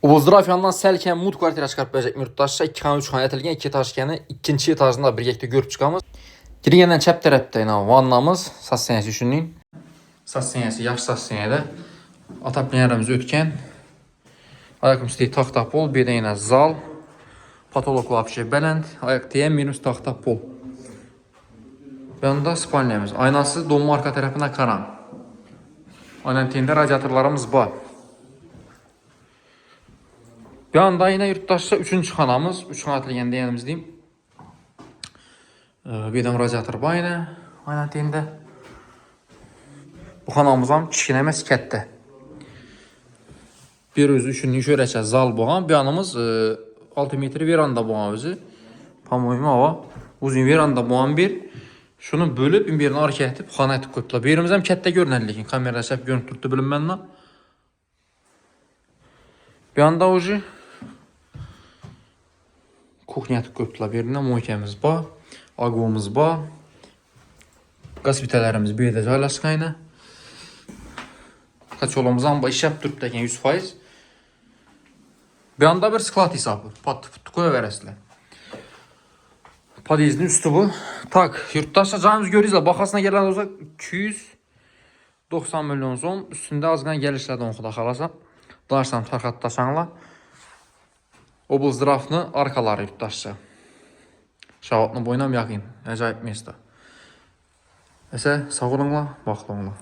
Oğuzdrafyandan Səlkən Mut kvartira çıxarıb bəcək yurttaşlar 2-3 xana ətilgən 2 etaşkəni ikinci etajında birlikdə görüb çıxamız. Girgəndən çəp tərəfdə ilə vannamız, sas sənəsi düşünün. Sas sənəsi, yaş sas sənədə. Ataplarımız ötkən. Ayaq üstü taxta pol, bir də yenə zal. Patolog vapşe bələnd, ayaq deyən minus taxta pol. Yanında spalniyamız. Aynası donma arka tərəfinə karan. Aynantiyində radiatorlarımız var. Bir anda yine yurttaşsa 3-cü xanamız, 3 xana ətilgən deyənimiz deyim. Bir də radiator var yine, aynantiyində. Bu xanamızdan kiçikləməz kətdə. Bir özü üçün şöyrəcə zal boğan, bir anımız 6 metri veranda boğan özü. Pamoyma hava. Uzun veranda boğan bir. Şunu bölüp birini arka etip xana etib qoyublar. Birimiz hem kətdə görünərlikin. Kamerada səhv görünüb tutdu bilinmənlə. Bir anda ucu kuxnya etib qoyublar. Birində moykəmiz var. Agvomuz var. Qaz bitələrimiz bir də caylasqayla. Kaçolumuzdan işləb durub dəkən 100%. Bir anda bir sklat hesabı. Tukoya verəsilər. Podyezdin üstü bu. Tak, yurttaşlar canımız görürüzlə. Baxasına gələn olsa 290 milyon son. Üstündə azqan gəlişlərdən oxuda xalasa. Daşsan tarxatdaşanla. Oblzdırafını arkaları yurttaşlar. Şavatını boynam yaxın. Əcayip mesda. Əsə, sağ olunla, baxlı olunla.